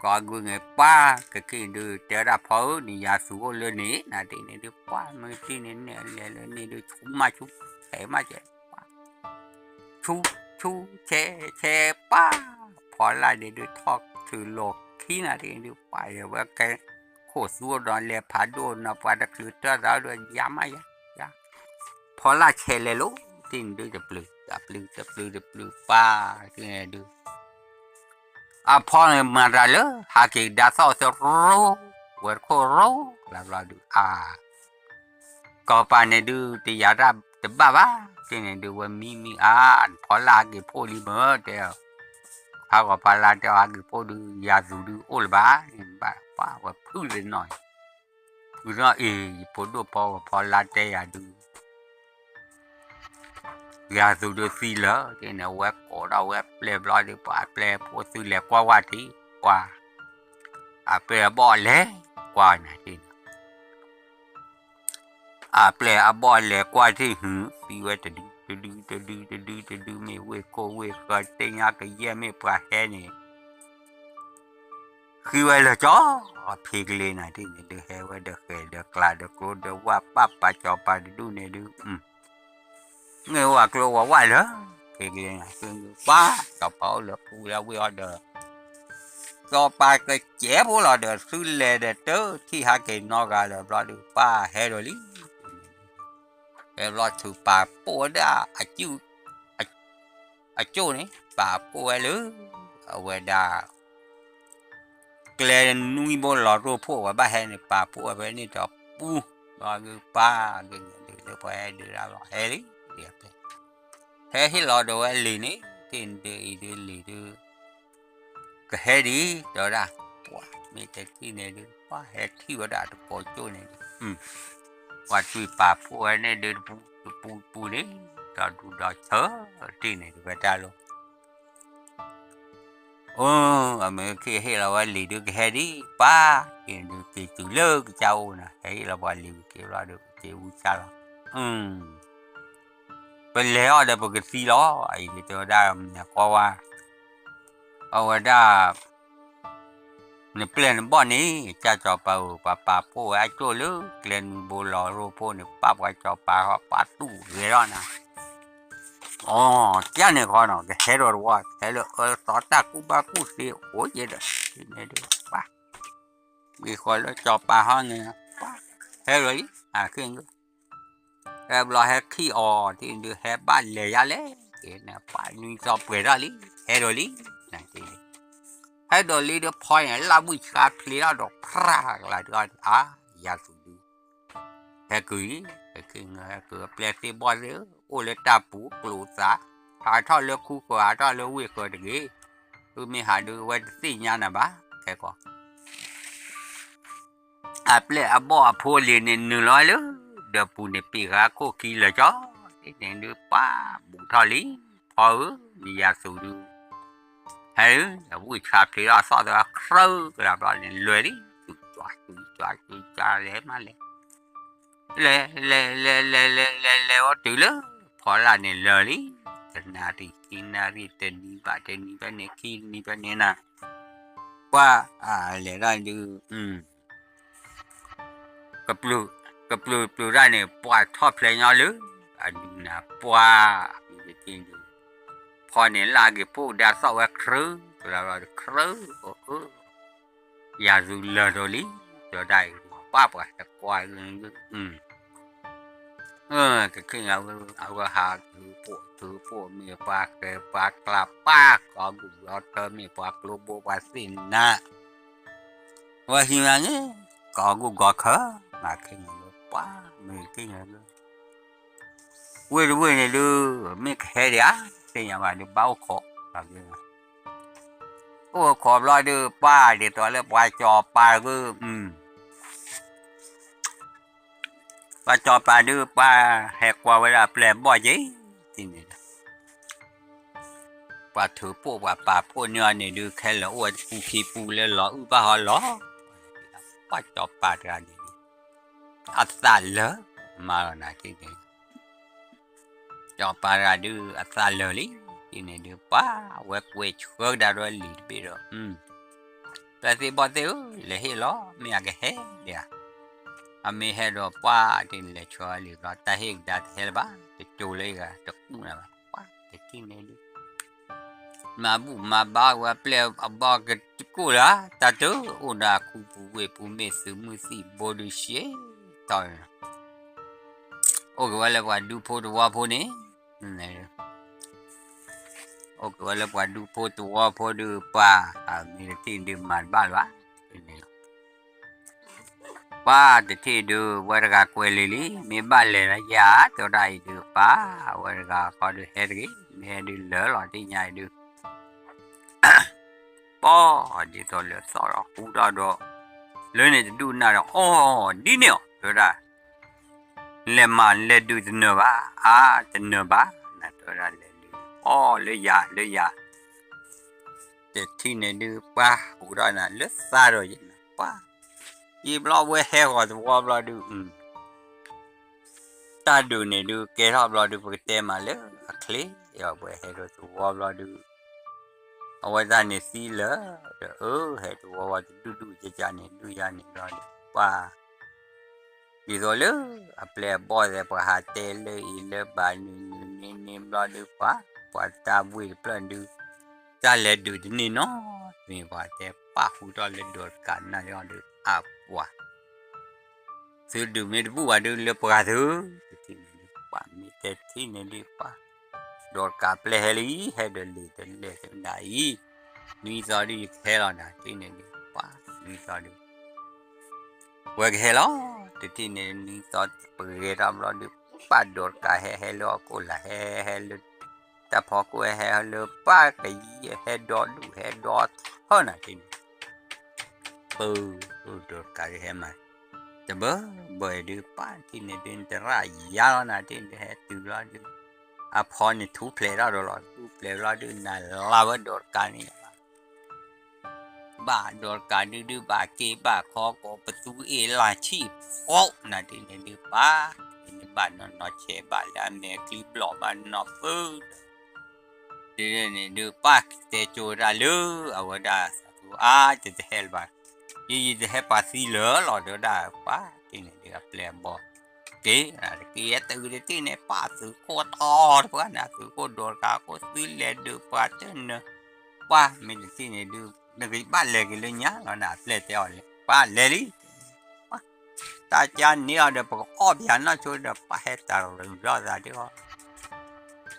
ก็กูไงป้าก็คือดูเจอรับเขานี่ยาสูบเลยนี่นาทีนี้ดูป้ามือที่นี่เนี่ยเลยนี่ดูชุ่มมาชุ่มเห็นมาเจ้าชุ่ม ชูเชเชป้าพอละเดี๋ยวทอกถือโลกขี้นะเดี๋ยวไปว่าแกโคตรสู้ดอนเลยผาโดนนะพอจะคือเจ้าเราเดินย้ำอะไรยาพอละเชเลยลูกทิ้งดูจะปลื้มจะปลื้มจะปลื้มจะปลื้มป้าที่ไหนดูพอมาได้เลยหากดาษเอาจะรู้ว่าโครู้แล้วเราดูก็ไปในดูที่ยาดาจะบ้าบ้าที่ไหนดูว่ามีพอละกี่โพลิเมอร์เดียวเขาก็พอละเดียวกี่โพดูยาดูโอลบ้าเห็นบ้าป้าว่าพื้นเลยหน่อยพื้นว่าพอดูพอละเดียดูยาดูสีเหลือที่ไหนเว็บก็เราเว็บเปลี่ยนร้อยดีกว่าเปลี่ยนพวกสีเหลือกว่าที่กว่าเปลี่ยนบ่อเล็กกว่านะที่เปลี่ยนบ่อเล็กกว่าที่หือสีเวทดูไม่เวโคเวก็เตียงก็เยี่ยไม่ปลาแค่นี้คือว่าละจ้อพิกเลยนะที่นี่เดือดว่าเดือดเดือดกลาเดือดโกรธเดือดว่าป้าป้าจอป้าดูเนี่ยดูเงี้ยว่ากลัวว่าเหรอพิกเลยนะคือป้ากับเขาเหลือผู้แล้ววิอเดอร์ก็ป้าก็เจ็บผู้เราเดือดซื้อเลยเดือดเต้ที่หาเกินนอกกันเดือดเราดูป้าเฮโรลีเฮโรถือป้าปวดจูนี่ป้าปวดเลยเอาไว้ด่าเกลนนุ่ยบอลหลอดรูปพวกว่าบ้าแห่เนี่ยป่าพวกแบบนี้จอบปูรอคือป่าเดี๋ยวไปเดี๋ยวเราเฮ้ยเดี๋ยวไปเฮ้ยที่เราดูไอ้ลีนี่ที่เดี๋ยวลีดูก็เฮ้ยดีเดี๋ยวนะว้าไม่ใช่ที่เนี่ยดูว้าเฮ้ยที่ว่าด่าตัวโปรโจเนี่ยว่าช่วยป่าพวกเนี่ยเดี๋ยวปูนี่ก็ดูดอเธอที่เนี่ยดูไปได้หรอkhi hay là quản lý được cái đi ba thì được cái từ lơ cái châu nè hay là quản lý kiểu là được chịu sao bên lẽ ở đây một cái gì đó ấy thì tôi đã nhà qua ở đây nè plan bọn này cha cho bảo bà phụ ai cho lỡ plan bồ lò rô phụ nè bà cho bà họ bà tu cái đó nè cái này coi nào cái hết rồi quá hết rồi tao ta cũng ba cũng xíu ủa vậy đó này được ba vì coi nó cho ba hơn nè hết rồi khi nữa em lo hết khi thì được hết ba lẻ ra lấy cái này phải nuôi cho về ra lý hết rồi lý này thì hết rồi lý được point này là buổi sáng lý ra được phá là được giờ tụi đi hết cưới khi người cứ plei thì bao giờ ô lê ta bù lù saหาท่อเลือกคู่กว่าท่อเลือกวิ่งกว่าดีคือมีหาดูไว้สี่ยานะบ้าแค่ก็เปลี่ยนบ่อพูดเรียน100เลยเดี๋ยวปูเนี่ยปีกาโคกีเลยจ้อเนี่ยดูป้าบุกท่อลีพอมียาสูดูเฮ้ยวิ่งขับที่เราสอดเราเคลื่อนกระบะเนี่ยเลยดิจ่าเลยมาเลยเลยว่าตื่นเลยพอละเนี่ยเลยดิnari teni ba ne kini ba ne na qua le ra như kaplu ra ne pa top play nya lu na pa ni pho ne la ge pu da so wa khru la khru ya zu le do li do dai pa pa ta qua cáiเอาหาถือพวกมีปากเกปากกลับปากก็กูเอาเธอมีปากลูกบัวสินนะว่าที่นั่นเนี่ยก็กูก็เคยมาแค่นี้ป้าไม่แค่นี้เลยเว้ยเนี่ยดูไม่แค่เดียวที่ยังมาดูเบาขอแบบนี้โอ้ขอบรอยดูป้าเดี๋ยวตัวเล็กวายจอป้าก็ป้าจอป้าดื้อป้าแหกกว่าเวลาเปลี่ยนบ่อยจีที่นี่ป้าถือพวกว่าป้าพวกเนื้อเนี่ยดื้อแค่ละอวดปูขี้ปูเลยหรอป้าหรอป้าจอป้าเรื่องนี้อัศจรรย์เลยมาแล้วนะที่นี่จอป้าราดื้ออัศจรรย์เลยที่นี่ดื้อป้าเวกช่วยดาวน์ลีดไปหรอแต่ที่บอกเดี๋ยวเลยเหรอไม่อยากเห็นเดี๋ยวมีเฮโร่ป้าที่เลยช่วยหรือเราแต่เห็นได้เห็นบ้างจะจูเลยก็จะคุ้มนะป้าจะกินเลย มาบุมาบ้าว่าเปล่าบ้ากันกูละตาตัวอุณาคูปูเวปูเมสืมือสีบอดูเชตอนโอ้ก็ว่าแล้วว่าดูโพตัวว่าโพนี่นี่โอ้ก็ว่าแล้วว่าดูโพตัวว่าโพดูป่ามีที่ดินมันบ้านวะนี่ป่าแต่ที่ดูว่าระกาควยลิมีบ้านเลยนะยาตัวใดดูป่าว่าระกาเขาดูเฮดิมีเฮดิเหลือหลอดที่ใหญ่ดูป้อดีตัวเหลือสอดหูดอดเลยเนี่ยจะดูน่าจะอ๋อดีเนี่ยตัวใดเลมาเลดูจะเนื้อบ้าจะเนื้อบ้านะตัวใดเลยดูอ๋อเลยยาแต่ที่เนี่ยดูป่าหูดอน่ะเลือดซาด้วยนะป่ายีบล้อเว้ยเฮก่อนตัวบล้อดูตาดูเนี่ยดูเกล้อบล้อดูปกติมาเลยคลีอย่าเว้ยเฮก็ตัวบล้อดูเอาไว้ด้านนี้สิเลยเฮตัวว่าดูจะเนี่ยดูยาเนี่ยล้อดูป่าดีตัวเลยอัปเล่บอสปะหาเตเลยอีเลยบานี่ล้อดูป่าตาบุยเปล่าดูตาเลดูนี่เนาะมีว่าแต่ป่าหูดอเลดูกันนะย้อนดูว่าซื้อดูไม่ดูว่าดูเลยปะดูที่นี่ป่ามีแต่ที่นี่ดีป่าดอดกับเลเฮลีเฮเดลีเดลเลสนายนี่สอดีเฮลอนะที่นี่ดีป่านี่สอดีเวกเฮลอที่นี่นี่สอดเปิดรำรอดูป่าดอดกับเฮลอกูละเฮลแต่พอกูเฮลป่าก็ยี่เฮดอดูเฮดอเท่านั้นที่นี่ดอดกับเฮมาแต่เบอดูป่าที่นี่เป็นแต่ไรยาลนะที่นี่เฮตุลอดูพอนี่ทุเพลย์เราดูทุเพลย์เราดูน่าลาวดอดกันนี่บ้าดอดกันดูบ้าเก็บบ้าคอก็ประตูลาชีพโอ้น่าที่นี่ดูป่านี่บ้านนอเชบ้านแล้วเนี่ยคลิปหล่อบ้านนอฟื้นนี่ดูป่าเตจูราลูเอาไว้ได้จะเฮลบ้านยี่จะเฮปาซีเหลือหล่อเดี๋ยวได้ป่าที่นี่ดูเพลย์บอkia từ để tí này pa từ cô to quá nè từ cô đồ cả cô từ lên được pa trên nữa pa mình tí này được đừng cái ba lệ cái lên nhá nó nè lệ theo này pa lệ đi ta chán nhiều được có ốp hắn nó chơi được pa hết tao rồi rõ ra chứ không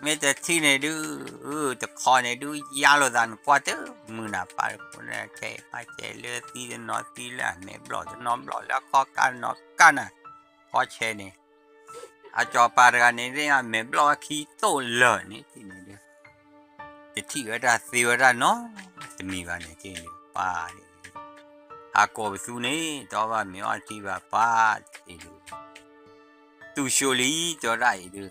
mấy cái tí này được cái kho này được giá rồi dàn qua chứ mưa nè pa cô này chạy lừa tí là mẹ nó là kho can nó can à kho chạy này cho para này ra mẹ lo khi tổ lợn này thì này được thì ra siêu ra nó thì mình vào này trên được pa cô su này cho vào mẹ ăn thì vào pa thì được tu sửa lý cho lại được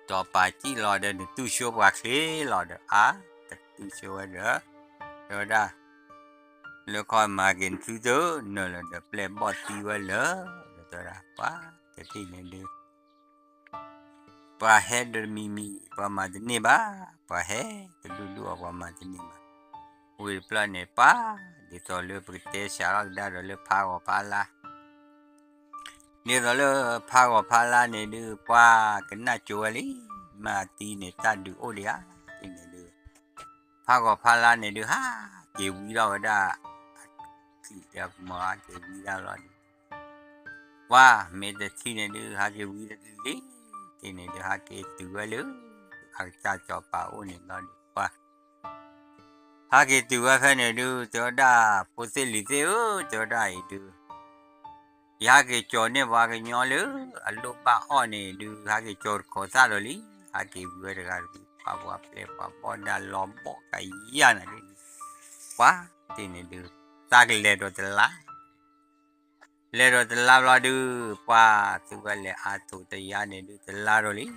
cho pa chỉ lo được tu sửa qua thế lo được tu sửa được rồi ra rồi coi mà gần thứ đó nữa là được làm bọt tiêu lỡ rồi ra pa thì này được pa he mimi pa madni ba pa he dulu apa madni ba ui plan pa di tole prite sharak da le pa wa pala ni le pa wa pala ne du pa kena chuali ma ti ne ta du olia ti ne du pa wa pala ne du ha ke wi lo da ti da ma ke wi lo wa me de ti ne du ha ke wi de thì này được hai cái từ lớn cha cho bảo này nó được qua hai cái từ cái này được cho đa phụ sự lý thế cho đại được hai cái chỗ này và cái nhỏ lớn lúc ba này được hai cái chỗ khó xa rồi lý hai cái vừa được bà bỏ đã lom bỏ cái gì này quá thì này được ta cái lệ rồi lero telah ladu pa tu kali atu tayar ni tu telah roli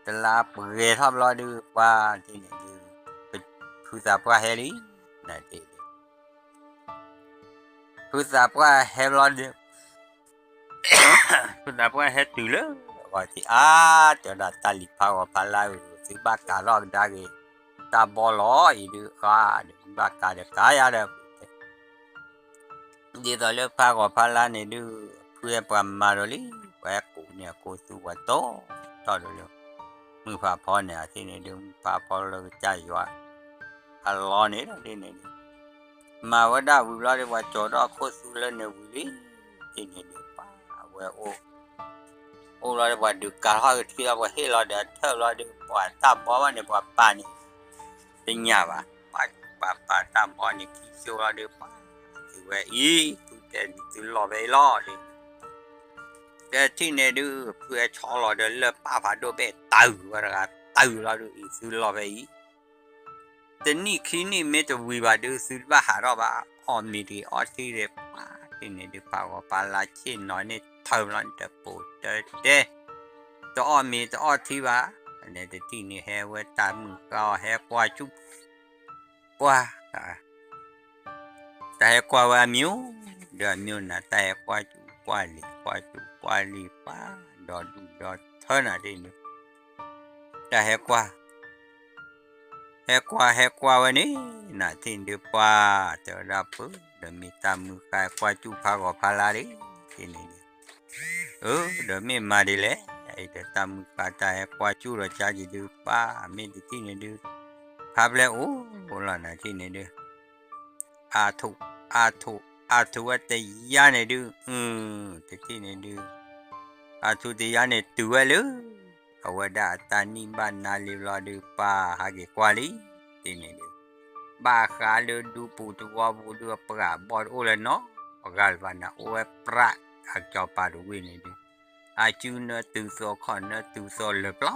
telah pergi thap ladu pa ti ni tu pusat pa heli nanti pusat pa heli pusat pa heli tu le waktu cho dah tali pa la tu bakar log dagi ta bolo itu bakar de kaya de đi rồi lớp pha của pha la này đưa khuya bầm mà rồi lý quẹt cụ nhà cô tu và tố rồi มือพาพอเนี่ยที่นี่ดูพาพอเราใจว่าอัลลอฮ์เนี่ยที่นี่มาว่าได้วิลาเรียกว่าจอดโคสุลเนี่ยวิลีที่นี่ดูป้าว่าโอ้เราเรียกว่าดูการหาที่เราว่าให้เราเดินเท่าเราดูว่าตามบอกว่าเนี่ยว่าป้านี่เป็นยังวะป้าตามบอกนี่คิดเชื่อเราดูป้าคือว่าตัวแต่ตัวรอไปรอดิแต่ที่นี่ดูเพื่อชอเราเดินเลิกป้าพาดูไปตื่นว่าละตื่นเราดูตัวรอไปแต่นี่คืนนี้ไม่ต้องวิบัติสุดว่าหาเราบ้าออมมีดีออที่เรียบป้าที่นี่ดูป้าว่าป้าลาชินน้อยนี่เท่านั้นจะปวดเด้ตัวออมมีตัวออที่ว่าเนี่ยที่นี่แฮว่าตามมือก็แฮกว่าจุ๊บกว่าแต่กว่าว่ามิวเดือมิวนะแต่กว่าจุ๊บกว่าลีป้าดอดูดอเท่านั้นเองแต่แฮกว่าวันนี้น่ะที่เดือป้าจะรับเดี๋ยวมีตามมือกายกว่าจุ๊บพาก็พาลาดิที่นี่เดี๋ยวมีมาดิเลยไอ้เดี๋ยวตามมือกายแต่กว่าจุ๊บเราจะดูป้าไม่ได้ที่นี่ดูภาพแล้วโอ้ล่ะนะที่นี่ดูอาทุว่าแต่ยาเนี่ยดูที่นี่ดูอาทุแต่ยาเนี่ยตัวเลยเอาว่าได้ตานี่บ้านนาลีรอดูป้าหาเกี่ยวกับลีที่นี่ดูบ้าขาเลยดูปูตัวบูดูปลาบอดโอเลยเนาะกาลวานะโอ้ปลาอาจจะปลาดูวินี่ดูอาจูเนตุโซคอนเนตุโซเลปลา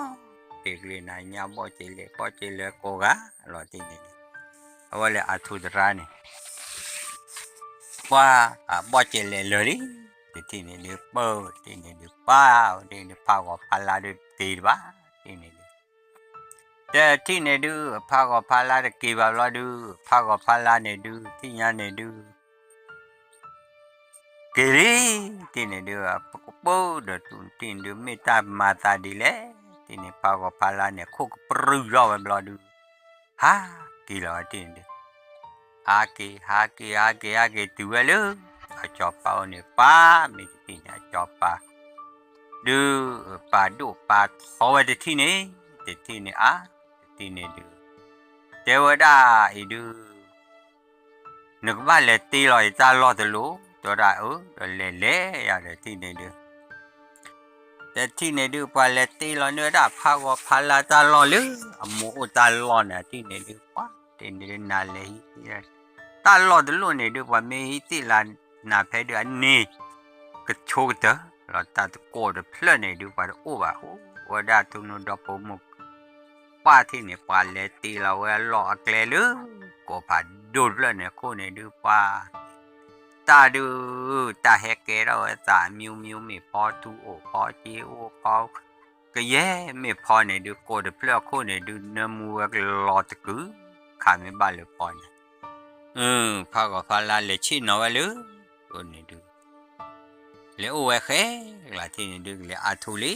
เด็กเลยนะยาบอเจเลโกกะรอที่นี่ดูเอาว่าเลยอาทุดรานี่ว่าบอเจเลเลยที่นี่ดูเปิดที่นี่ดูป้าที่นี่ป้าก็พาลาดูตีบ้าที่นี่ดูแต่ที่นี่ดูป้าก็พาลาดูกี่บาทเราดูป้าก็พาลาเนี่ยดูที่ยันเนี่ยดูกี่ลีที่นี่ดูปกปูเดือดตุนที่นี่ดูไม่ตามมาตาดีเลยที่นี่ป้าก็พาลาเนี่ยคุกปรื้อเราแบบเราดูฮะกี่ล้อที่นี่ดูฮากีตัวเลยจอบเปล่าเนี่ยป้าไม่ที่นี่จอบป้าดูป้าท้อไว้ที่นี่ที่นี่ที่นี่ดูเจ้าได้ดูนึกว่าเลยตีลอยตาลอดรู้ตัวได้เล่อย่าเลยที่นี่ดูแต่ที่นี่ดูป้าเลยตีลอยเนื้อได้พาว่าพาลาตาลอดเลยหมูตาลอดเนี่ยที่นี่ดูป้าที่นี่ดูน่าเลยตาลอดรู้เนี่ยดูว่าไม่ที่ลานน่าเพดอันนี้ก็โชว์เถอะเราตาตะโกนเพลินเนี่ยดูว่าโอ้ว่าได้ตุนดอกปมุกป้าที่นี่ป้าเลยตีเราว่าหลอกเกลือก็พาดูดเลยเนี่ยคนเนี่ยดูป้าตาดูตาเฮกเกเราตามิวไม่พอทูโอพอจีโอพอก็แย่ไม่พอเนี่ยดูโกดเพลินคนเนี่ยดูเนื้อมัวหลอดตะกือขาไม่บาเลยพอเนี่ยพาก็พาลาเลยชินเอาไว้เลยคนเนี่ยดูเลยโอ้ยแค่ละที่เนี่ยดูเลยอาทุลี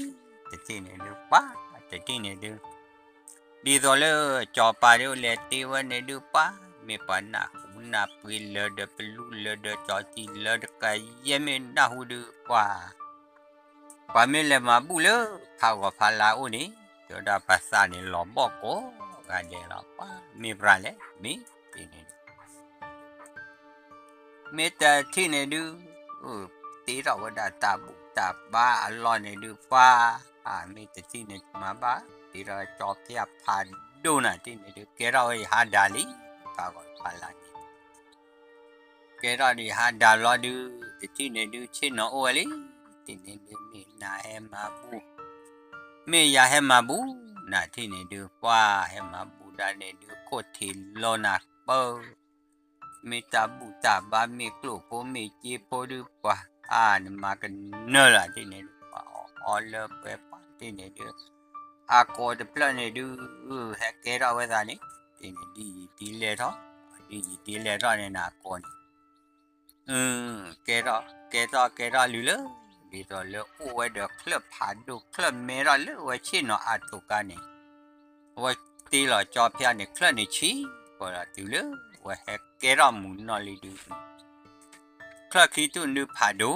แต่ที่เนี่ยดูป้าแต่ที่เนี่ยดูดีตัวเลยจอปลาเดียวเลยตีวันเนี่ยดูป้าไม่ปานะหูนาปีเลยเดปลูเลยเดจอจีเลยเดกายยังไม่น่าหูดูป้าไม่เลยมาบุเลยพาก็พาลาอุนี่เดี๋ยวได้ภาษาเนี่ยหลอบอกโก้กันเดี๋ยวป้ามีปลาเลยมีที่เนี่ยมีแต่ที่เนี่ยดูตีเราว่าได้ตาบุตาบ้าอร่อยเนี่ยดูป้ามีแต่ที่เนี่ยมาบ้าที่เราจอบที่ผ่านดูนะที่เนี่ยดูเกเราหาดาลีป้าก็พาลานี่เกเราดีหาดาลอดูที่เนี่ยดูชิโนโอลีที่เนี่ยดูมีนาเฮมาบูมียาเฮมาบูนะที่เนี่ยดูป้าเฮมาบูดาเนี่ยดูโคติโลนักเปอมีตาบุตาบ้ามีกลุ่มพวกมีจีพอดูป้านี่มากันเนอละที่เนี่ยดูป้าอ๋อเลิกไปป้าที่เนี่ยดูโคตรเพลินเนี่ยดูแฮกเกอร์เอาไว้ตอนนี้ที่เนี่ยดีเลยท้อดีเลยท้อเนี่ยนะคนเกอร์ลือเลยดีตัวเลยโอ้ยเดี๋ยวเคลือบผ่านดูเคลือบเมรัลเลยว่าชิโนอาตุกันเนี่ยว่าตีหล่อจอเพียเนี่ยเคลือบเนี่ยชี้ก็ละตีเลยว่าแฮกเกอร์มุนนอลิดูเคลือบคิดตัวนึกผ่าดู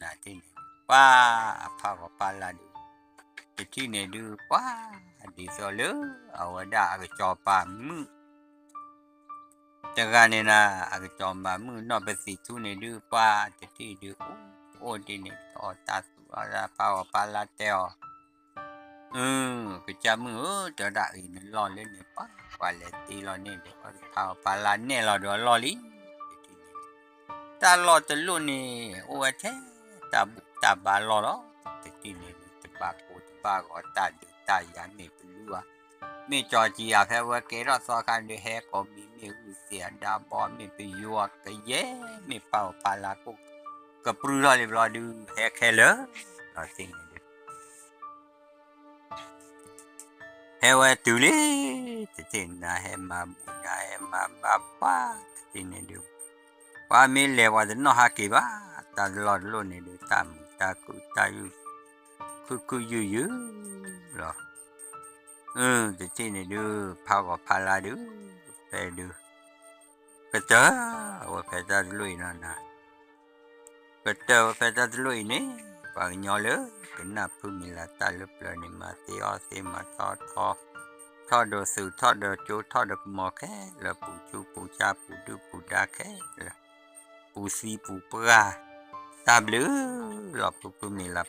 นะที่เนี่ยป้าพาก็ป้าละดูที่เนี่ยดูป้า di solo awada aga coba mu jaga ni na aga coba mu no besi tu ni du pa jadi du oh di ni oh tasu ada power pala teo kecamu tada ini lo le ni pa quality lo ni de power pala ni lo do lo li ta lo te lu ni o che ta ba lo lo jadi ni te ba ko ta du ta ya ni pelua mi cho chi a phe wa ke ro so kan de he ko mi u sia da bo mi pe yo ke ye mi power pala ko ke pru lo le lo du he ke le lo ting ni hewa tuli titina hema bunya hema bapa tini du wa mi le wa no haki ba ta lo lo ni du tam ta ku ta yu ku yu lo tini du pa wa pala du pe du kata wa peta lui na kata wa peta lui ni pa nyole kena pumila ta lu pla ni ma ti o si ma to thọ đồ sự thọ đồ chú thọ được mò cái là phụ chú phụ cha phụ đu phụ đa cái là phụ si phụ pra ta blue là phụ mi là